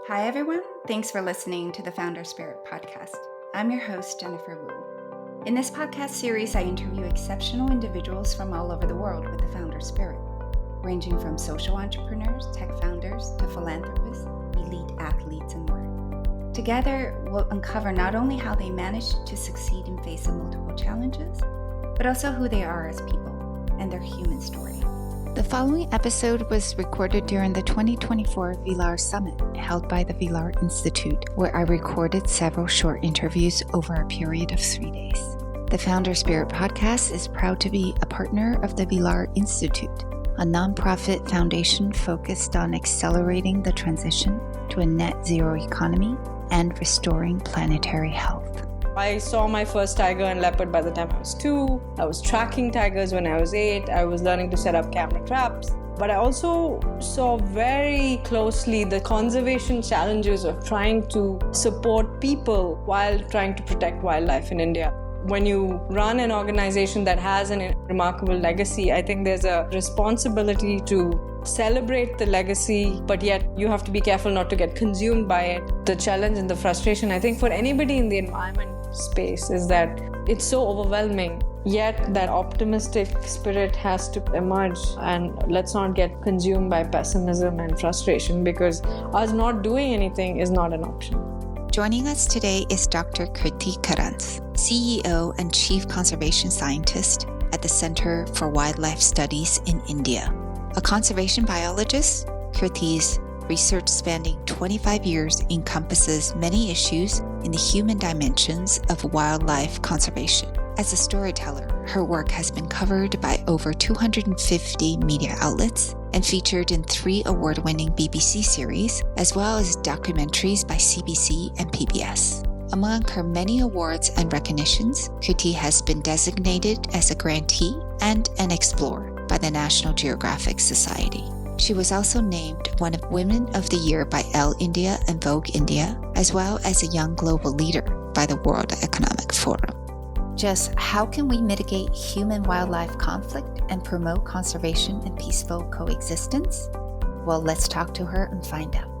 Hi, everyone. Thanks for listening to the Founder Spirit podcast. I'm your host, Jennifer Wu. In this podcast series, I interview exceptional individuals from all over the world with the Founder Spirit, ranging from social entrepreneurs, tech founders, to philanthropists, elite athletes, and more. Together, we'll uncover not only how they managed to succeed in face of multiple challenges, but also who they are as people and their human story. The following episode was recorded during the 2024 Vilar Summit held by the Vilar Institute, where I recorded several short interviews over a period of 3 days. The Founder Spirit podcast is proud to be a partner of the Vilar Institute, a nonprofit foundation focused on accelerating the transition to a net zero economy and restoring planetary health. I saw my first tiger and leopard by the time I was 2. I was tracking tigers when I was 8. I was learning to set up camera traps. But I also saw very closely the conservation challenges of trying to support people while trying to protect wildlife in India. When you run an organization that has a remarkable legacy, I think there's a responsibility to celebrate the legacy, but yet you have to be careful not to get consumed by it. The challenge and the frustration, I think, for anybody in the environment space is that it's so overwhelming, yet that optimistic spirit has to emerge, and let's not get consumed by pessimism and frustration, because us not doing anything is not an option. Joining us today is Dr. Krithi Karanth, CEO and Chief Conservation Scientist at the Center for Wildlife Studies in India. A conservation biologist, Krithi's research spanning 25 years encompasses many issues in the human dimensions of wildlife conservation. As a storyteller, her work has been covered by over 250 media outlets and featured in 3 award-winning BBC series, as well as documentaries by CBC and PBS. Among her many awards and recognitions, Krithi has been designated as a grantee and an explorer by the National Geographic Society. She was also named one of Women of the Year by Elle India and Vogue India, as well as a Young Global Leader by the World Economic Forum. Just how can we mitigate human-wildlife conflict and promote conservation and peaceful coexistence? Well, let's talk to her and find out.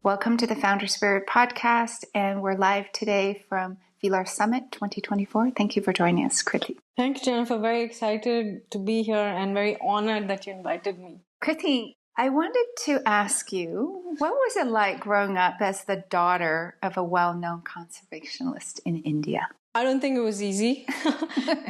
Welcome to the Founder Spirit podcast, and we're live today from Vilar Summit 2024. Thank you for joining us, Krithi. Thank you, Jennifer. Very excited to be here and very honored that you invited me. Krithi, I wanted to ask you, what was it like growing up as the daughter of a well-known conservationist in India? I don't think it was easy,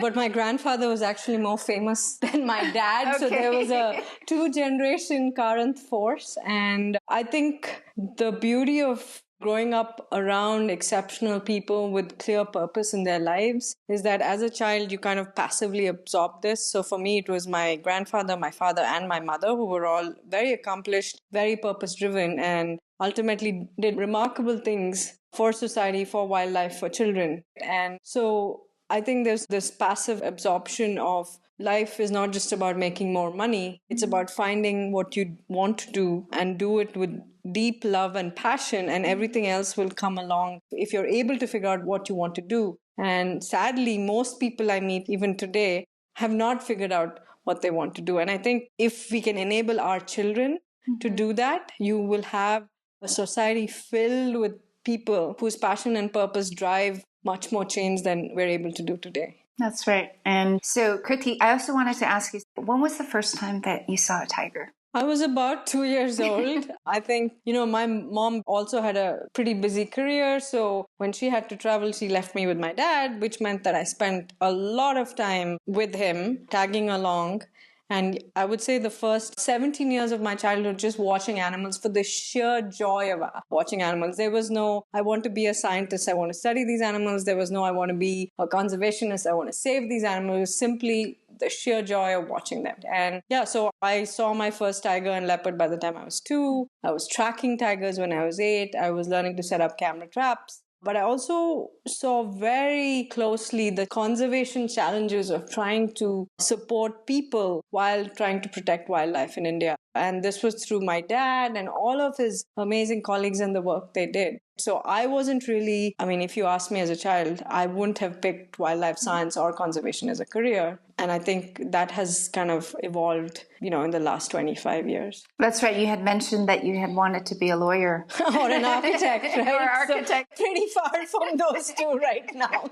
but my grandfather was actually more famous than my dad. Okay. So there was a 2-generation Karanth force. And I think the beauty of growing up around exceptional people with clear purpose in their lives is that as a child, you kind of passively absorb this. So for me, it was my grandfather, my father, and my mother, who were all very accomplished, very purpose-driven, and ultimately did remarkable things for society, for wildlife, for children. And so I think there's this passive absorption of life is not just about making more money. It's about finding what you want to do and do it with deep love and passion, and everything else will come along if you're able to figure out what you want to do. And sadly, most people I meet even today have not figured out what they want to do. And I think if we can enable our children to do that, you will have a society filled with people whose passion and purpose drive much more change than we're able to do today. That's right. And so, Krithi, I also wanted to ask you, when was the first time that you saw a tiger? I was about 2 years old. I think, my mom also had a pretty busy career. So when she had to travel, she left me with my dad, which meant that I spent a lot of time with him, tagging along. And I would say the first 17 years of my childhood just watching animals for the sheer joy of watching animals. There was no, I want to be a scientist, I want to study these animals. There was no, I want to be a conservationist, I want to save these animals. It was simply the sheer joy of watching them. And so I saw my first tiger and leopard by the time I was 2. I was tracking tigers when I was 8. I was learning to set up camera traps. But I also saw very closely the conservation challenges of trying to support people while trying to protect wildlife in India. And this was through my dad and all of his amazing colleagues and the work they did. So I wasn't really, if you asked me as a child, I wouldn't have picked wildlife science or conservation as a career. And I think that has kind of evolved, in the last 25 years. That's right. You had mentioned that you had wanted to be a lawyer. Or an architect, right? Or architect. So pretty far from those two right now.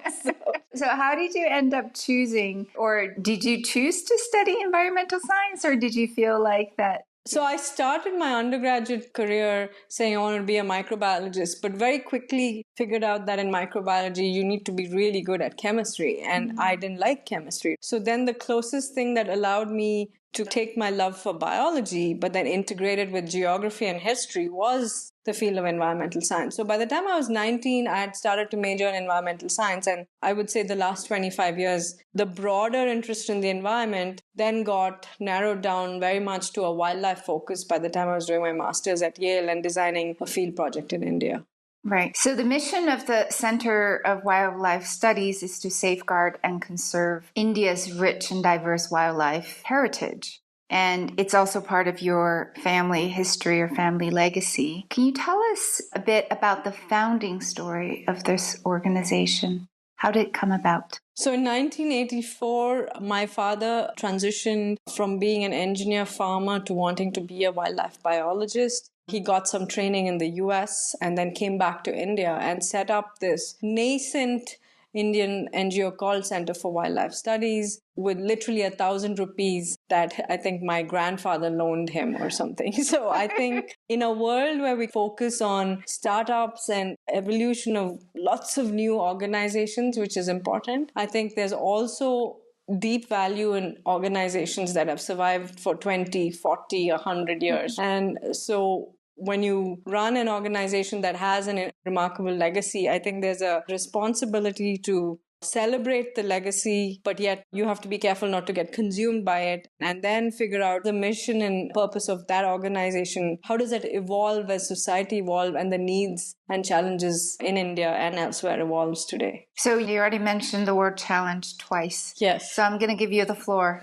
So how did you end up choosing, or did you choose to study environmental science, or did you feel like that? So I started my undergraduate career saying I want to be a microbiologist, but very quickly figured out that in microbiology, you need to be really good at chemistry. And I didn't like chemistry. So then the closest thing that allowed me to take my love for biology, but then integrate it with geography and history was the field of environmental science. So by the time I was 19, I had started to major in environmental science. And I would say the last 25 years, the broader interest in the environment then got narrowed down very much to a wildlife focus by the time I was doing my master's at Yale and designing a field project in India. Right. So the mission of the Center of Wildlife Studies is to safeguard and conserve India's rich and diverse wildlife heritage. And it's also part of your family history or family legacy. Can you tell us a bit about the founding story of this organization? How did it come about? So in 1984, my father transitioned from being an engineer farmer to wanting to be a wildlife biologist. He got some training in the US and then came back to India and set up this nascent Indian NGO called Center for Wildlife Studies with literally 1,000 rupees that I think my grandfather loaned him or something. So I think in a world where we focus on startups and evolution of lots of new organizations, which is important, I think there's also deep value in organizations that have survived for 20, 40, 100 years. And so when you run an organization that has a remarkable legacy, I think there's a responsibility to celebrate the legacy, but yet you have to be careful not to get consumed by it, and then figure out the mission and purpose of that organization. How does it evolve as society evolves and the needs and challenges in India and elsewhere evolves today? So you already mentioned the word challenge twice. Yes. So I'm going to give you the floor.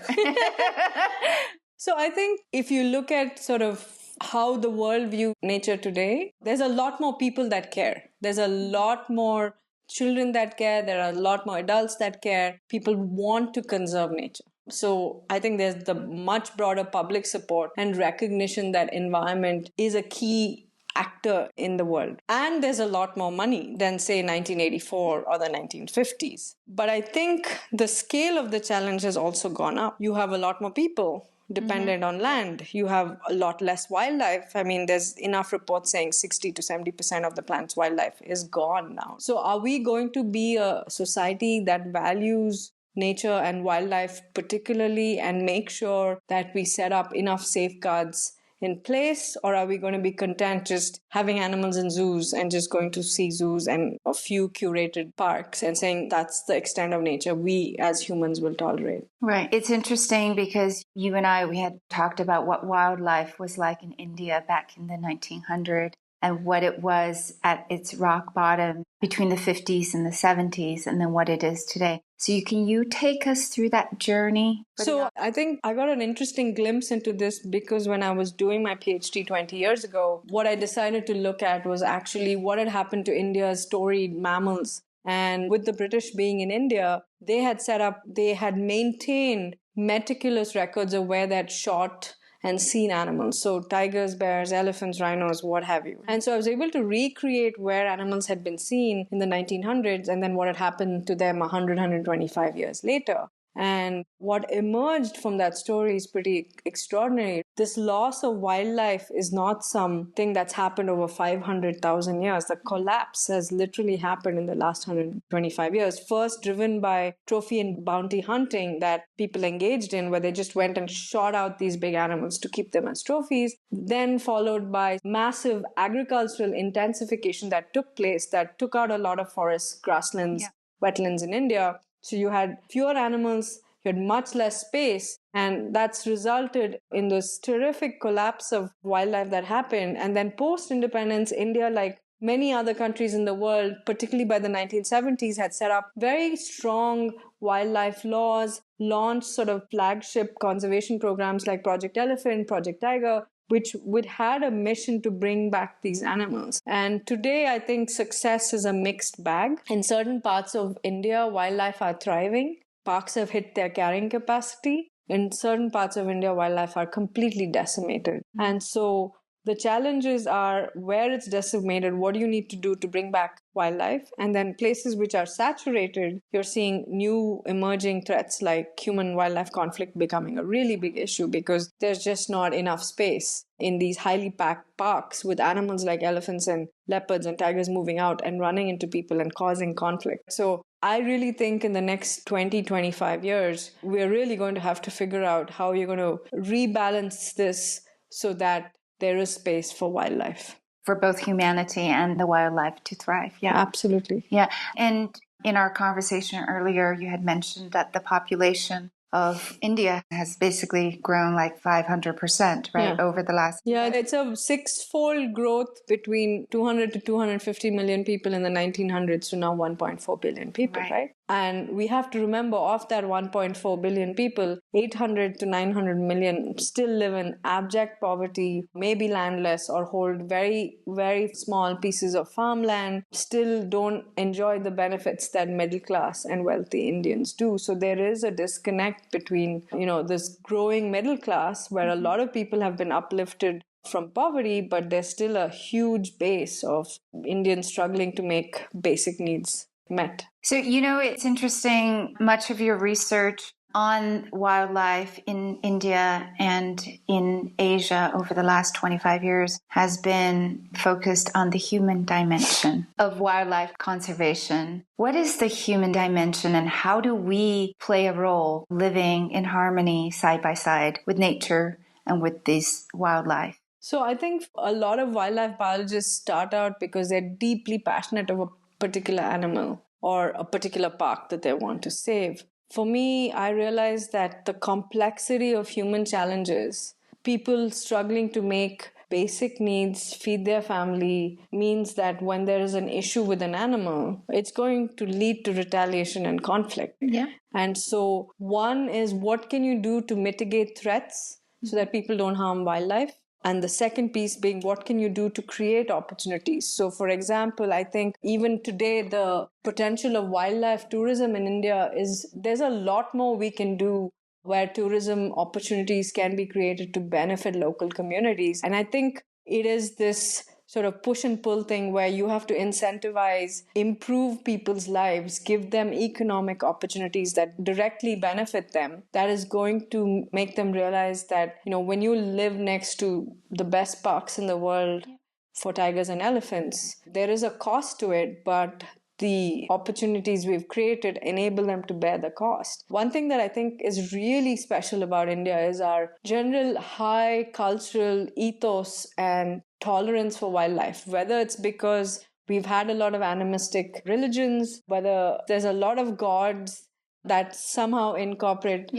So I think if you look at sort of how the world views nature today, there's a lot more people that care. There's a lot more children that care. There are a lot more adults that care. People want to conserve nature. So I think there's the much broader public support and recognition that environment is a key actor in the world. And there's a lot more money than, say, 1984 or the 1950s. But I think the scale of the challenge has also gone up. You have a lot more people dependent on land. You have a lot less wildlife. I mean, there's enough reports saying 60 to 70% of the planet's wildlife is gone now. So are we going to be a society that values nature and wildlife particularly and make sure that we set up enough safeguards in place, or are we going to be content just having animals in zoos and just going to see zoos and a few curated parks and saying that's the extent of nature we as humans will tolerate? Right. It's interesting because you and we had talked about what wildlife was like in India back in the 1900s and what it was at its rock bottom between the 50s and the 70s, and then what it is today. So can you take us through that journey? So I think I got an interesting glimpse into this because when I was doing my PhD 20 years ago, what I decided to look at was actually what had happened to India's storied mammals. And with the British being in India, they had maintained meticulous records of where they had shot and seen animals. So tigers, bears, elephants, rhinos, what have you. And so I was able to recreate where animals had been seen in the 1900s and then what had happened to them 100, 125 years later. And what emerged from that story is pretty extraordinary. This loss of wildlife is not something that's happened over 500,000 years. The collapse has literally happened in the last 125 years. First driven by trophy and bounty hunting that people engaged in, where they just went and shot out these big animals to keep them as trophies. Then followed by massive agricultural intensification that took place, that took out a lot of forests, grasslands, wetlands in India. So you had fewer animals, you had much less space, and that's resulted in this terrific collapse of wildlife that happened. And then post-independence, India, like many other countries in the world, particularly by the 1970s, had set up very strong wildlife laws, launched sort of flagship conservation programs like Project Elephant, Project Tiger, which had a mission to bring back these animals. And today, I think success is a mixed bag. In certain parts of India, wildlife are thriving. parks have hit their carrying capacity. In certain parts of India, wildlife are completely decimated. And so the challenges are where it's decimated, what do you need to do to bring back wildlife? And then places which are saturated, you're seeing new emerging threats like human-wildlife conflict becoming a really big issue because there's just not enough space in these highly packed parks with animals like elephants and leopards and tigers moving out and running into people and causing conflict. So I really think in the next 20, 25 years, we're really going to have to figure out how you're going to rebalance this so that there is space for wildlife. For both humanity and the wildlife to thrive. Yeah, absolutely. Yeah. And in our conversation earlier, you had mentioned that the population of India has basically grown like 500%, right, over the last... Yeah, it's a six-fold growth between 200 to 250 million people in the 1900s to now 1.4 billion people, right? And we have to remember, of that 1.4 billion people, 800 to 900 million still live in abject poverty, maybe landless, or hold very, very small pieces of farmland, still don't enjoy the benefits that middle class and wealthy Indians do. So there is a disconnect between, this growing middle class where a lot of people have been uplifted from poverty, but there's still a huge base of Indians struggling to make basic needs met. So, it's interesting, much of your research on wildlife in India and in Asia over the last 25 years has been focused on the human dimension of wildlife conservation. What is the human dimension and how do we play a role living in harmony side by side with nature and with this wildlife? So I think a lot of wildlife biologists start out because they're deeply passionate of a particular animal or a particular park that they want to save. For me, I realized that the complexity of human challenges, people struggling to make basic needs, feed their family, means that when there is an issue with an animal, it's going to lead to retaliation and conflict. Yeah. And so one is, what can you do to mitigate threats so that people don't harm wildlife? And the second piece being, what can you do to create opportunities? So, for example, I think even today, the potential of wildlife tourism in India there's a lot more we can do where tourism opportunities can be created to benefit local communities. And I think it is this sort of push and pull thing where you have to incentivize, improve people's lives, give them economic opportunities that directly benefit them. That is going to make them realize that, when you live next to the best parks in the world for tigers and elephants, there is a cost to it, but the opportunities we've created enable them to bear the cost. One thing that I think is really special about India is our general high cultural ethos and tolerance for wildlife, whether it's because we've had a lot of animistic religions, whether there's a lot of gods that somehow incorporate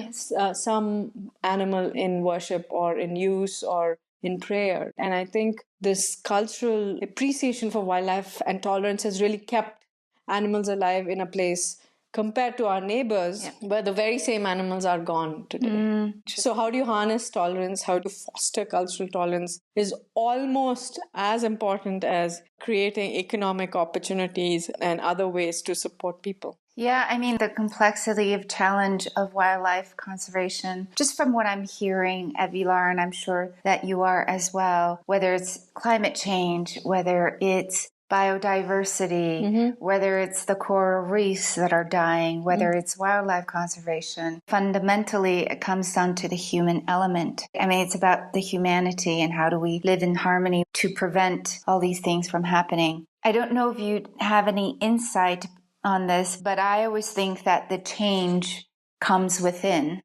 some animal in worship or in use or in prayer. And I think this cultural appreciation for wildlife and tolerance has really kept animals alive in a place compared to our neighbors where the very same animals are gone today. So how do you harness tolerance? How to foster cultural tolerance is almost as important as creating economic opportunities and other ways to support people. Yeah, I mean, the complexity of challenge of wildlife conservation, just from what I'm hearing at Vilar, and I'm sure that you are as well, whether it's climate change, whether it's biodiversity, whether it's the coral reefs that are dying, whether it's wildlife conservation. Fundamentally, it comes down to the human element. I mean, it's about the humanity and how do we live in harmony to prevent all these things from happening. I don't know if you have any insight on this, but I always think that the change comes within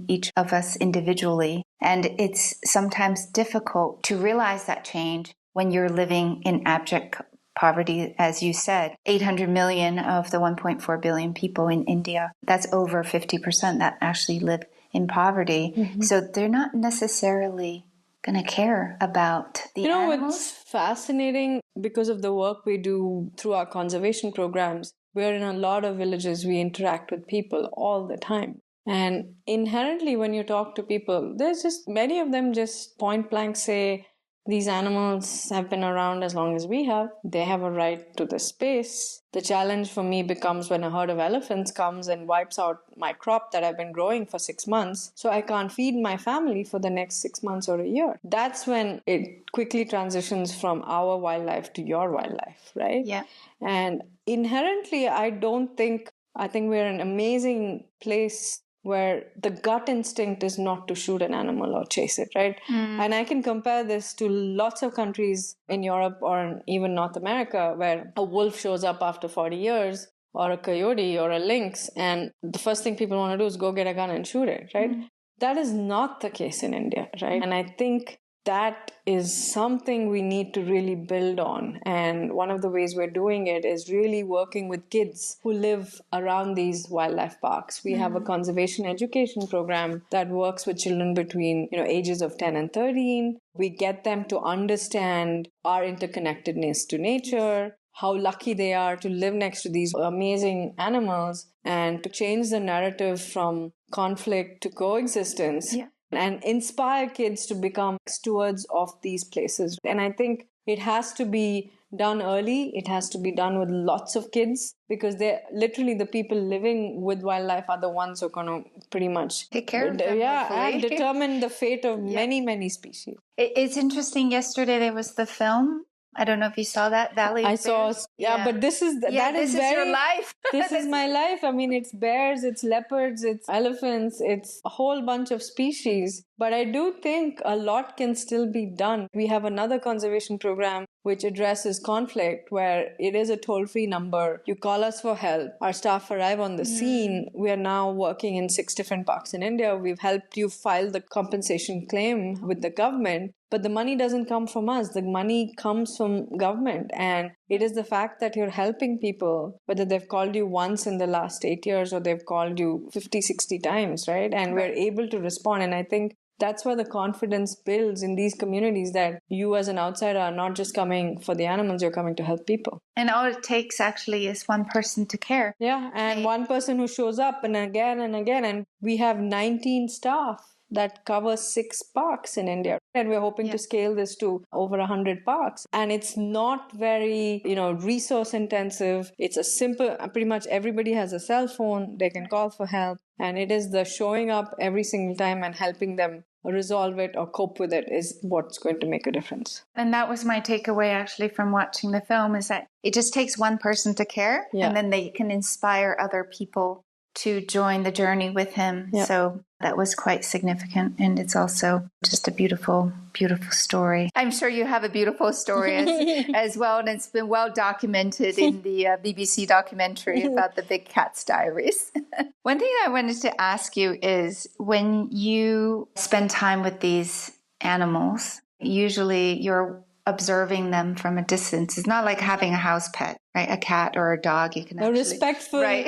each of us individually. And it's sometimes difficult to realize that change when you're living in abject poverty, as you said. 800 million of the 1.4 billion people in India, that's over 50% that actually live in poverty. So they're not necessarily going to care about the animals. It's fascinating because of the work we do through our conservation programs. We're in a lot of villages, we interact with people all the time. And inherently, when you talk to people, there's just many of them just point blank say, These animals have been around as long as we have. They have a right to the space. The challenge for me becomes when a herd of elephants comes and wipes out my crop that I've been growing for 6 months, so I can't feed my family for the next 6 months or a year. That's when it quickly transitions from our wildlife to your wildlife, right? Yeah. And inherently, I think we're an amazing place where the gut instinct is not to shoot an animal or chase it, right? And I can compare this to lots of countries in Europe or in even North America where a wolf shows up after 40 years or a coyote or a lynx, and the first thing people want to do is go get a gun and shoot it, right? That is not the case in India, right? And I think that is something we need to really build on. And one of the ways we're doing it is really working with kids who live around these wildlife parks. We have a conservation education program that works with children between, ages of 10 and 13. We get them to understand our interconnectedness to nature, how lucky they are to live next to these amazing animals, and to change the narrative from conflict to coexistence. Yeah. And inspire kids to become stewards of these places. And I think it has to be done early. It has to be done with lots of kids, because they're literally the people living with wildlife are the ones who are going to pretty much take care of them, and determine the fate of many, many species. It's interesting. Yesterday there was the film. I don't know if you saw that, Valley of I saw, Bears. but this is this is your life. This is my life. I mean, it's bears, it's leopards, it's elephants, it's a whole bunch of species. But I do think a lot can still be done. We have another conservation program which addresses conflict, where it is a toll-free number. You call us for help. Our staff arrive on the scene. We are now working in 6 different parks in India. We've helped you file the compensation claim with the government. But the money doesn't come from us. The money comes from government. And it is the fact that you're helping people, whether they've called you once in the last 8 years or they've called you 50, 60 times, right? And we're able to respond. And I think that's where the confidence builds in these communities, that you as an outsider are not just coming for the animals, you're coming to help people. And all it takes actually is one person to care. Yeah, and one person who shows up and again and again. And we have 19 staff that covers 6 parks in India. And we're hoping to scale this to over 100 parks. And it's not very, resource intensive. It's a simple, pretty much everybody has a cell phone. They can call for help. And it is the showing up every single time and helping them resolve it or cope with it is what's going to make a difference. And that was my takeaway actually from watching the film, is that it just takes one person to care, and then they can inspire other people to join the journey with him. Yeah. So that was quite significant. And it's also just a beautiful, beautiful story. I'm sure you have a beautiful story as well. And it's been well documented in the BBC documentary about the Big Cat's Diaries. One thing I wanted to ask you is, when you spend time with these animals, usually you're observing them from a distance. It's not like having a house pet, right? A cat or a dog. You can actually... A respectful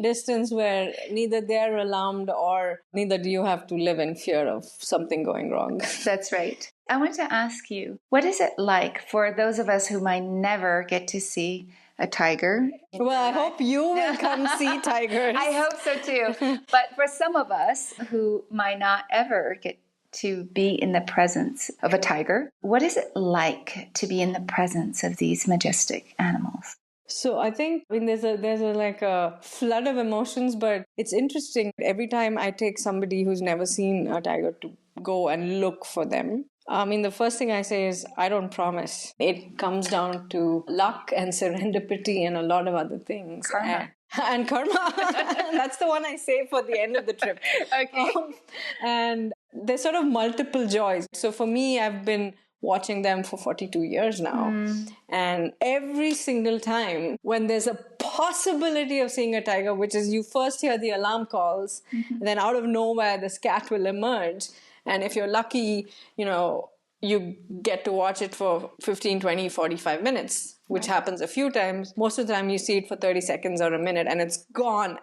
distance where neither they're alarmed or neither do you have to live in fear of something going wrong. That's right. I want to ask you, what is it like for those of us who might never get to see a tiger? Well, I hope you will come see tigers. I hope so too. But for some of us who might not ever get to be in the presence of a tiger, what is it like to be in the presence of these majestic animals? So I think there's a flood of emotions, but it's interesting. Every time I take somebody who's never seen a tiger to go and look for them, the first thing I say is, I don't promise. It comes down to luck and serendipity and a lot of other things. Karma. And karma. That's the one I say for the end of the trip. Okay. And there's sort of multiple joys. So for me, I've been watching them for 42 years now. And every single time when there's a possibility of seeing a tiger, which is you first hear the alarm calls, then out of nowhere, this cat will emerge. And if you're lucky, you get to watch it for 15, 20, 45 minutes, which happens a few times. Most of the time you see it for 30 seconds or a minute and it's gone.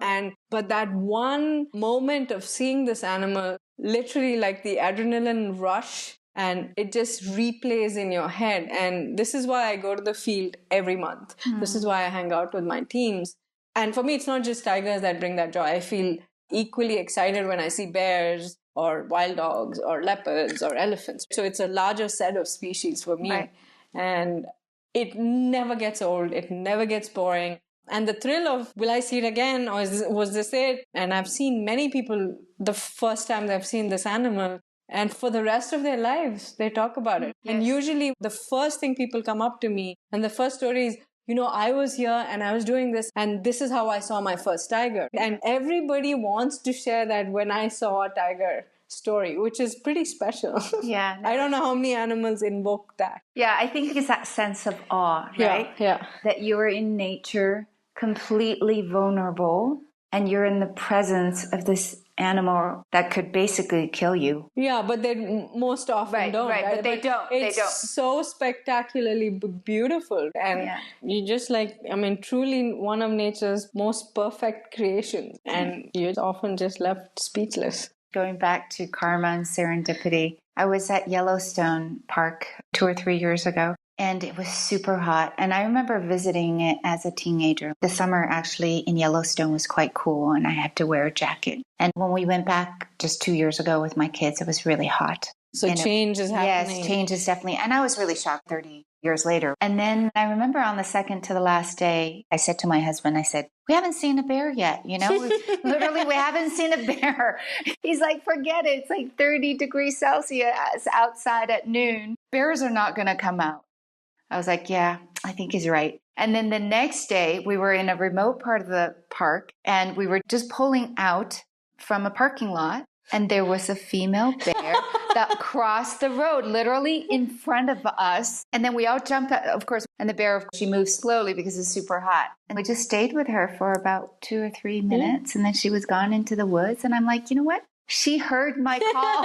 But that one moment of seeing this animal, literally like the adrenaline rush, and it just replays in your head. And this is why I go to the field every month. This is why I hang out with my teams. And for me, it's not just tigers that bring that joy. I feel equally excited when I see bears or wild dogs or leopards or elephants. So it's a larger set of species for me. Right. And it never gets old. It never gets boring. And the thrill of, will I see it again? Or was this it? And I've seen many people the first time they've seen this animal. And for the rest of their lives, they talk about it. Yes. And usually the first thing people come up to me and the first story is, I was here and I was doing this and this is how I saw my first tiger. And everybody wants to share that when I saw a tiger story, which is pretty special. Yeah. I don't know how many animals invoke that. Yeah, I think it's that sense of awe, right? Yeah. That you're in nature, completely vulnerable, and you're in the presence of this animal that could basically kill you. Yeah, but they most often don't. Right, but they don't. It's so spectacularly beautiful. And you just truly one of nature's most perfect creations. And you're often just left speechless. Going back to karma and serendipity, I was at Yellowstone Park 2 or 3 years ago, and it was super hot. And I remember visiting it as a teenager. The summer actually in Yellowstone was quite cool, and I had to wear a jacket. And when we went back just 2 years ago with my kids, it was really hot. So change is happening. Yes, change is definitely. And I was really shocked 30 years later. And then I remember on the second to the last day, I said to my husband, I said, we haven't seen a bear yet, Literally, we haven't seen a bear. He's like, forget it. It's like 30 degrees Celsius outside at noon. Bears are not going to come out. I was like, yeah, I think he's right. And then the next day, we were in a remote part of the park, and we were just pulling out from a parking lot, and there was a female bear that crossed the road literally in front of us. And then we all jumped out, of course, and the bear, she moved slowly because it's super hot. And we just stayed with her for about 2 or 3 minutes, and then she was gone into the woods. And I'm like, you know what? She heard my call.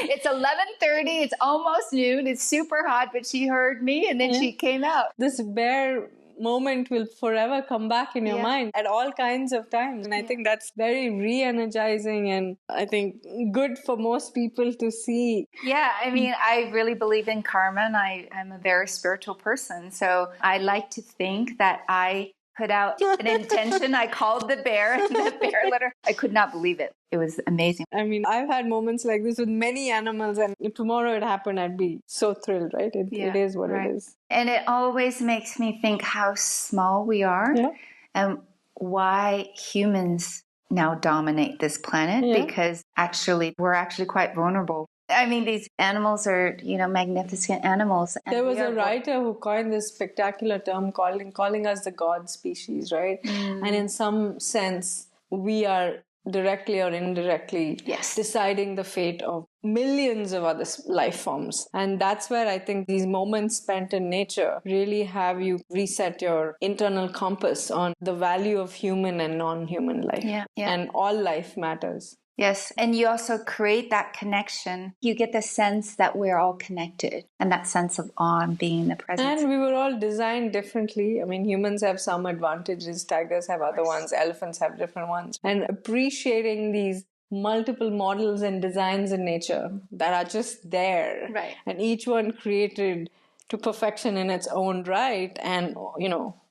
It's 11:30. It's almost noon. It's super hot, but she heard me, and then she came out. This bear moment will forever come back in your mind at all kinds of times. And I think that's very re-energizing, and I think good for most people to see. Yeah, I mean, I really believe in karma, and I'm a very spiritual person. So I like to think that I put out an intention. I called the bear, and the bear let her. I could not believe it. It was amazing. I mean, I've had moments like this with many animals, and if tomorrow it happened, I'd be so thrilled, right? It is what it is. And it always makes me think how small we are and why humans now dominate this planet, because we're actually quite vulnerable. I mean, these animals are, magnificent animals. And there was a writer who coined this spectacular term calling us the God species, right? And in some sense, we are directly or indirectly deciding the fate of millions of other life forms. And that's where I think these moments spent in nature really have you reset your internal compass on the value of human and non-human life. And all life matters. Yes. And you also create that connection. You get the sense that we're all connected, and that sense of awe and being in the presence. And we were all designed differently. I mean, humans have some advantages, tigers have other ones, elephants have different ones. And appreciating these multiple models and designs in nature that are just there. Right. And each one created to perfection in its own right. And,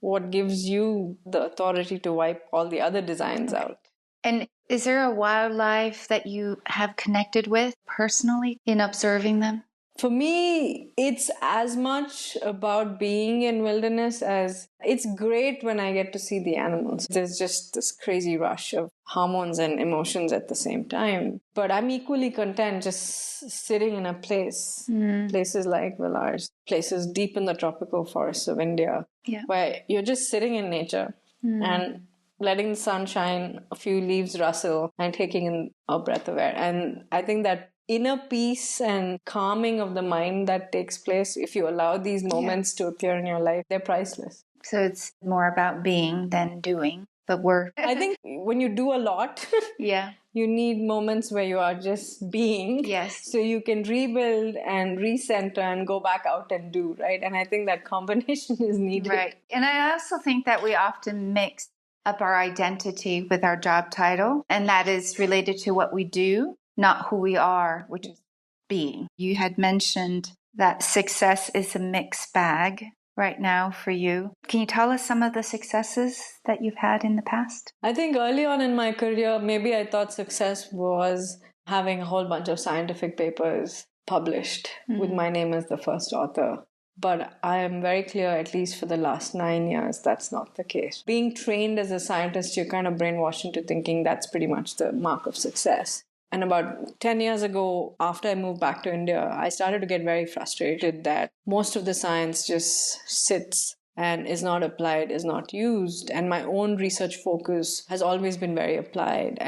what gives you the authority to wipe all the other designs out. And is there a wildlife that you have connected with personally in observing them? For me, it's as much about being in wilderness as it's great when I get to see the animals. There's just this crazy rush of hormones and emotions at the same time. But I'm equally content just sitting in a place, places like Villars, places deep in the tropical forests of India, where you're just sitting in nature and letting the sun shine, a few leaves rustle, and taking in a breath of air. And I think that inner peace and calming of the mind that takes place, if you allow these moments to appear in your life, they're priceless. So it's more about being than doing. But I think when you do a lot, you need moments where you are just being. Yes. So you can rebuild and recenter and go back out and do, right? And I think that combination is needed. Right. And I also think that we often mix up our identity with our job title, and that is related to what we do, not who we are, which is being. You had mentioned that success is a mixed bag right now for you. Can you tell us some of the successes that you've had in the past? I think early on in my career, maybe I thought success was having a whole bunch of scientific papers published with my name as the first author. But I am very clear, at least for the last 9 years, that's not the case. Being trained as a scientist, you're kind of brainwashed into thinking that's pretty much the mark of success. And about 10 years ago, after I moved back to India, I started to get very frustrated that most of the science just sits and is not applied, is not used. And my own research focus has always been very applied.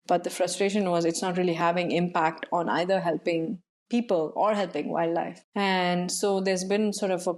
But the frustration was it's not really having impact on either helping people or helping wildlife. And so there's been sort of a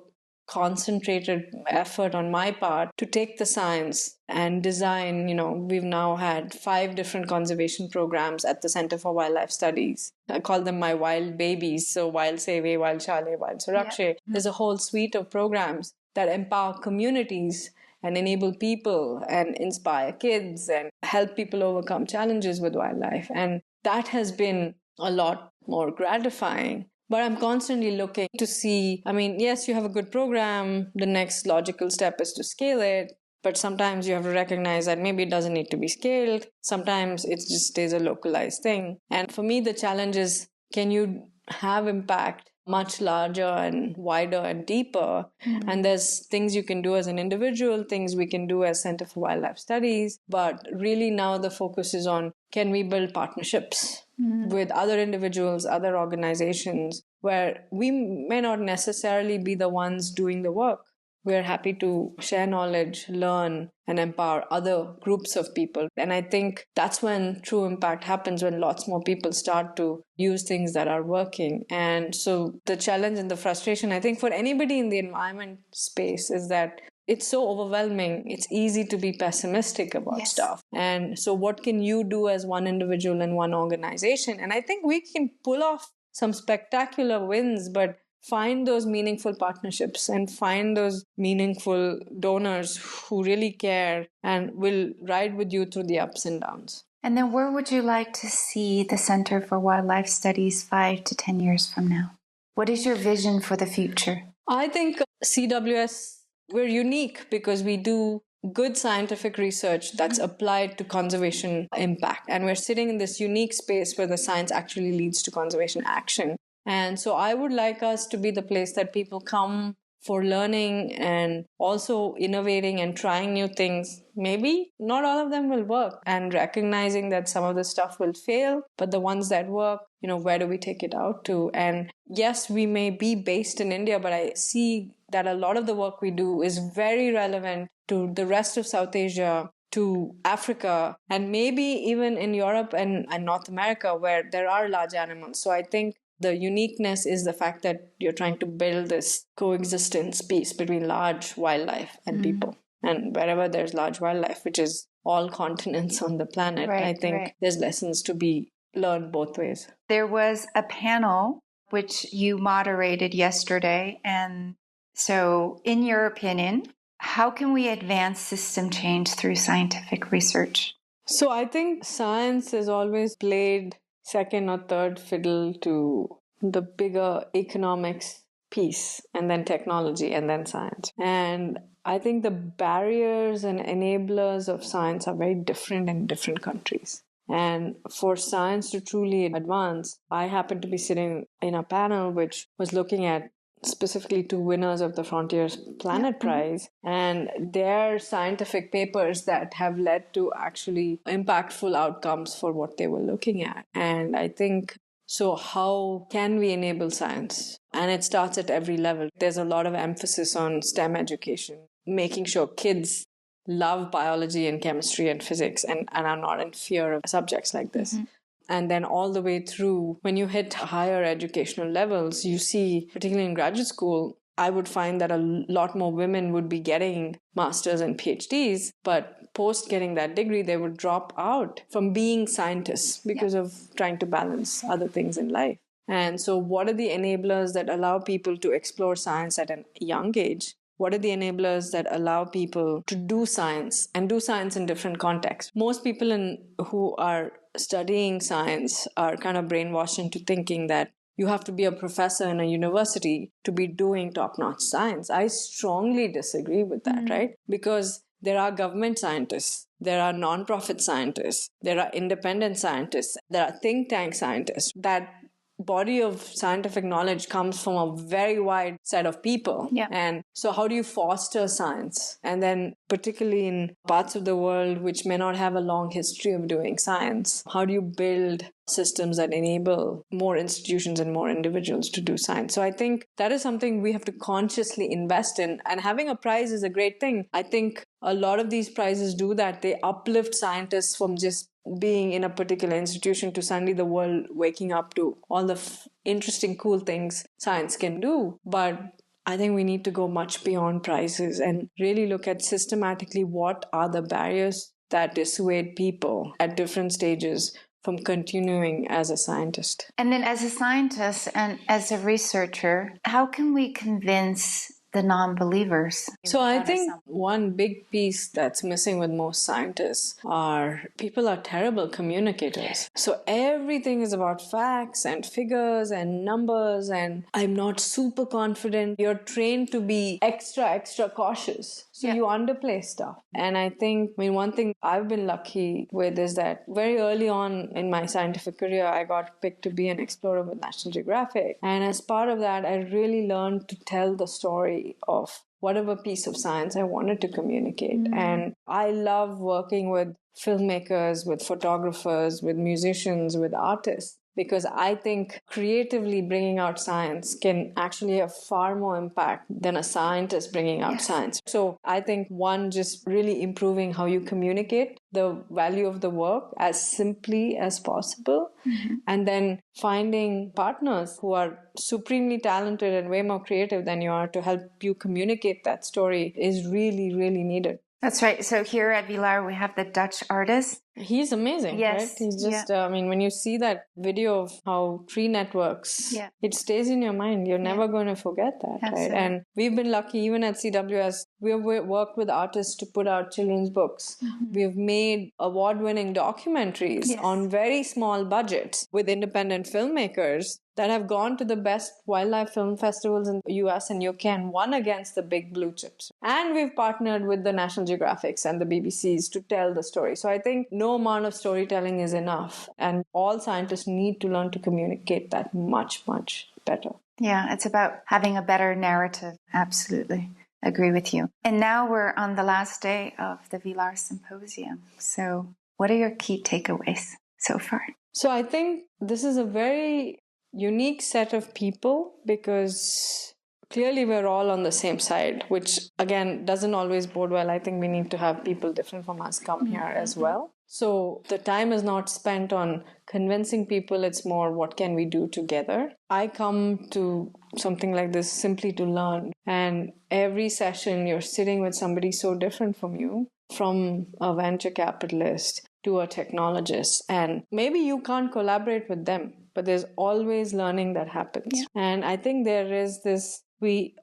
concentrated effort on my part to take the science and design, we've now had 5 different conservation programs at the Center for Wildlife Studies. I call them my wild babies. So Wild Save, Wild Chale, Wild Surakshe. Yeah. There's a whole suite of programs that empower communities and enable people and inspire kids and help people overcome challenges with wildlife. And that has been a lot more gratifying. But I'm constantly looking to see, yes, you have a good program. The next logical step is to scale it. But sometimes you have to recognize that maybe it doesn't need to be scaled. Sometimes it just stays a localized thing. And for me, the challenge is, can you have impact much larger and wider and deeper? Mm-hmm. And there's things you can do as an individual, things we can do as Center for Wildlife Studies. But really now the focus is on, can we build partnerships with other individuals, other organizations, where we may not necessarily be the ones doing the work. We're happy to share knowledge, learn, and empower other groups of people. And I think that's when true impact happens, when lots more people start to use things that are working. And so the challenge and the frustration, I think, for anybody in the environment space is that it's so overwhelming. It's easy to be pessimistic about stuff. And so what can you do as one individual and one organization? And I think we can pull off some spectacular wins, but find those meaningful partnerships and find those meaningful donors who really care and will ride with you through the ups and downs. And then where would you like to see the Center for Wildlife Studies 5 to 10 years from now? What is your vision for the future? I think CWS, we're unique because we do good scientific research that's applied to conservation impact. And we're sitting in this unique space where the science actually leads to conservation action. And so I would like us to be the place that people come for learning and also innovating and trying new things. Maybe not all of them will work, and recognizing that some of the stuff will fail, but the ones that work, where do we take it out to? And yes, we may be based in India, but I see that a lot of the work we do is very relevant to the rest of South Asia, to Africa, and maybe even in Europe and North America, where there are large animals. So I think the uniqueness is the fact that you're trying to build this coexistence piece between large wildlife and people. And wherever there's large wildlife, which is all continents on the planet, I think there's lessons to be learned both ways. There was a panel which you moderated yesterday. And so in your opinion, how can we advance system change through scientific research? So I think science has always played second or third fiddle to the bigger economics piece, and then technology, and then science. And I think the barriers and enablers of science are very different in different countries. And for science to truly advance, I happen to be sitting in a panel which was looking at specifically 2 winners of the Frontiers Planet Prize and their scientific papers that have led to actually impactful outcomes for what they were looking at. And I think, so how can we enable science? And it starts at every level. There's a lot of emphasis on STEM education, making sure kids love biology and chemistry and physics and are not in fear of subjects like this. Mm-hmm. And then all the way through, when you hit higher educational levels, you see, particularly in graduate school, I would find that a lot more women would be getting masters and PhDs, but post getting that degree, they would drop out from being scientists because of trying to balance other things in life. And so what are the enablers that allow people to explore science at a young age? What are the enablers that allow people to do science and do science in different contexts? Most people who are studying science are kind of brainwashed into thinking that you have to be a professor in a university to be doing top-notch science. I strongly disagree with that, right? Because there are government scientists, there are non-profit scientists, there are independent scientists, there are think tank scientists. That body of scientific knowledge comes from a very wide set of people. Yeah. And so how do you foster science? And then particularly in parts of the world which may not have a long history of doing science, how do you build systems that enable more institutions and more individuals to do science? So I think that is something we have to consciously invest in. And having a prize is a great thing. I think a lot of these prizes do that. They uplift scientists from just being in a particular institution to suddenly the world waking up to all the interesting, cool things science can do. But I think we need to go much beyond prizes and really look at systematically what are the barriers that dissuade people at different stages from continuing as a scientist. And then as a scientist and as a researcher, how can we convince the non-believers? So I think one big piece that's missing with most scientists are people are terrible communicators. So everything is about facts and figures and numbers, and I'm not super confident. You're trained to be extra cautious. So you underplay stuff. And I think, one thing I've been lucky with is that very early on in my scientific career, I got picked to be an explorer with National Geographic. And as part of that, I really learned to tell the story of whatever piece of science I wanted to communicate. Mm-hmm. And I love working with filmmakers, with photographers, with musicians, with artists, because I think creatively bringing out science can actually have far more impact than a scientist bringing out science. So I think one, just really improving how you communicate the value of the work as simply as possible. Mm-hmm. And then finding partners who are supremely talented and way more creative than you are to help you communicate that story is really, really needed. That's right. So here at Vilar, we have the Dutch artist. He's amazing, right? He's just, when you see that video of how tree networks, it stays in your mind. You're never going to forget that, right? And we've been lucky, even at CWS, we've worked with artists to put out children's books. Mm-hmm. We've made award-winning documentaries on very small budgets with independent filmmakers that have gone to the best wildlife film festivals in the US and UK and won against the big blue chips. And we've partnered with the National Geographics and the BBCs to tell the story. So I think no amount of storytelling is enough. And all scientists need to learn to communicate that much, much better. Yeah, it's about having a better narrative. Absolutely. Agree with you. And now we're on the last day of the Vilar Symposium. So what are your key takeaways so far? So I think this is a very unique set of people because clearly we're all on the same side, which again doesn't always bode well. I think we need to have people different from us come here as well. So the time is not spent on convincing people, it's more what can we do together. I come to something like this simply to learn, and every session you're sitting with somebody so different from you, from a venture capitalist to a technologist, and maybe you can't collaborate with them, but there's always learning that happens. Yeah. And I think there is this,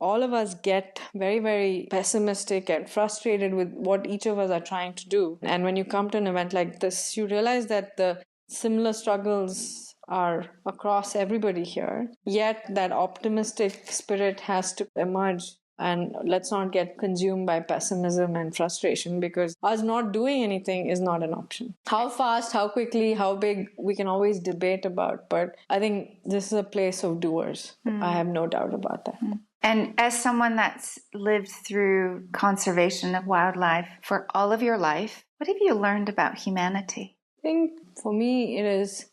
all of us get very, very pessimistic and frustrated with what each of us are trying to do. And when you come to an event like this, you realize that the similar struggles are across everybody here. Yet that optimistic spirit has to emerge. And let's not get consumed by pessimism and frustration, because us not doing anything is not an option. How fast, how quickly, how big, we can always debate about. But I think this is a place of doers. I have no doubt about that. And as someone that's lived through conservation of wildlife for all of your life, what have you learned about humanity? I think for me it is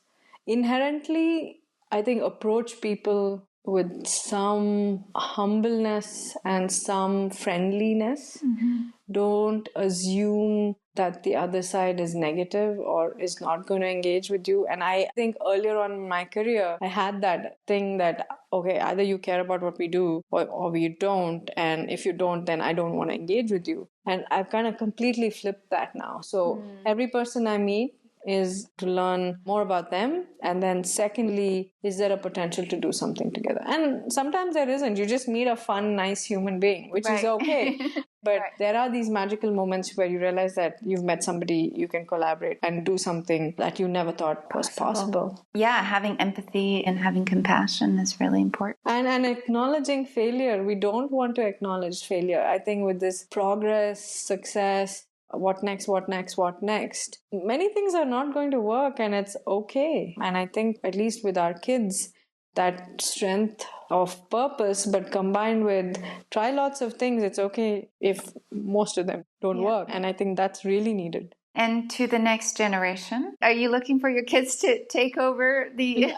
inherently, approach people with some humbleness and some friendliness. Mm-hmm. Don't assume that the other side is negative or is not going to engage with you. And I think earlier on in my career, I had that thing that, okay, either you care about what we do or you don't. And if you don't, then I don't want to engage with you. And I've kind of completely flipped that now. So every person I meet, is to learn more about them. And then secondly, is there a potential to do something together? And sometimes there isn't. You just meet a fun, nice human being, which is okay. But there are these magical moments where you realize that you've met somebody, you can collaborate and do something that you never thought was possible. Yeah, having empathy and having compassion is really important. And acknowledging failure. We don't want to acknowledge failure. I think with this progress, success, what next, many things are not going to work, and it's okay. And I think at least with our kids, that strength of purpose, but combined with try lots of things, it's okay if most of them don't work. And I think that's really needed. And to the next generation, are you looking for your kids to take over the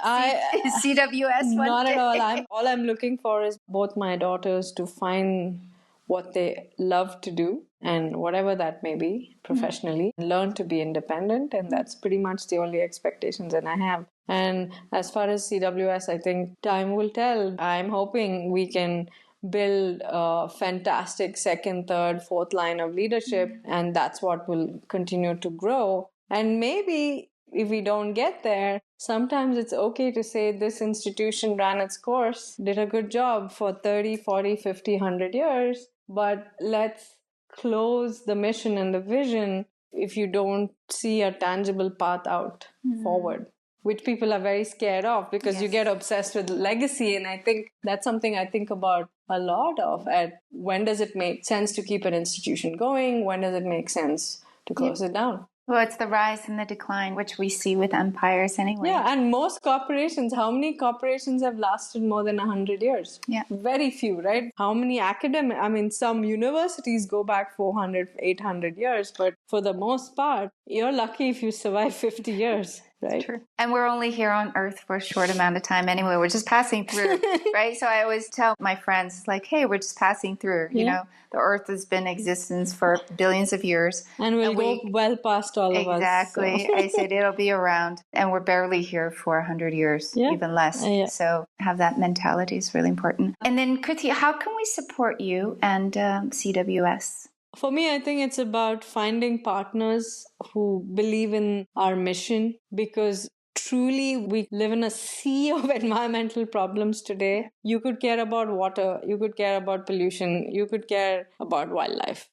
CWS one Not day? at all. All I'm looking for is both my daughters to find what they love to do, and whatever that may be professionally, learn to be independent. And that's pretty much the only expectations that I have. And as far as CWS, I think time will tell. I'm hoping we can build a fantastic second, third, fourth line of leadership, and that's what will continue to grow. And maybe if we don't get there, sometimes it's okay to say this institution ran its course, did a good job for 30, 40, 50, 100 years, but let's close the mission and the vision if you don't see a tangible path out forward, which people are very scared of because you get obsessed with legacy. And I think that's something I think about a lot of. At when does it make sense to keep an institution going? When does it make sense to close it down? Well, it's the rise and the decline, which we see with empires anyway. Yeah, and most corporations, how many corporations have lasted more than 100 years? Yeah. Very few, right? How many some universities go back 400, 800 years, but for the most part, you're lucky if you survive 50 years. Right. True. And we're only here on Earth for a short amount of time anyway. We're just passing through, right? So I always tell my friends, like, hey, we're just passing through. You know, the Earth has been in existence for billions of years. And we'll go well past all of us. Exactly. So. I said it'll be around. And we're barely here for 100 years, even less. So have that mentality is really important. And then, Krithi, how can we support you and CWS? For me, I think it's about finding partners who believe in our mission, because truly we live in a sea of environmental problems today. You could care about water, you could care about pollution, you could care about wildlife.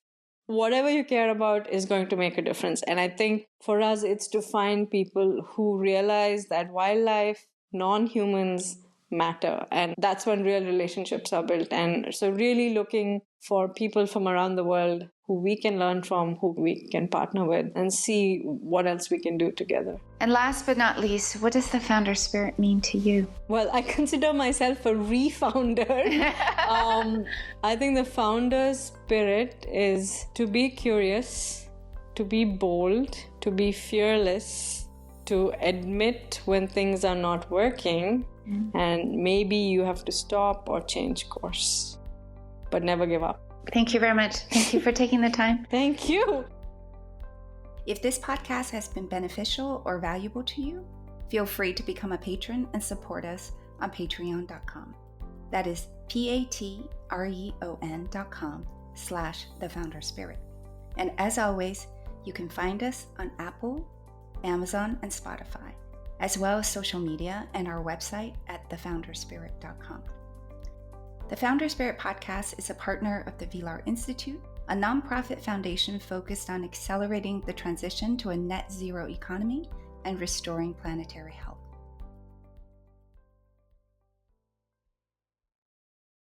Whatever you care about is going to make a difference. And I think for us, it's to find people who realize that wildlife, non-humans matter. And that's when real relationships are built. And so really looking for people from around the world who we can learn from, who we can partner with, and see what else we can do together. And last but not least, what does the founder spirit mean to you? Well, I consider myself a refounder. I think the founder spirit is to be curious, to be bold, to be fearless, to admit when things are not working, and maybe you have to stop or change course, but never give up. Thank you very much. Thank you for taking the time. Thank you. If this podcast has been beneficial or valuable to you, feel free to become a patron and support us on patreon.com. That is patreon.com/thefounderspirit. And as always, you can find us on Apple, Amazon, and Spotify, as well as social media and our website at thefounderspirit.com. The Founder Spirit podcast is a partner of the Vilar Institute, a nonprofit foundation focused on accelerating the transition to a net zero economy and restoring planetary health.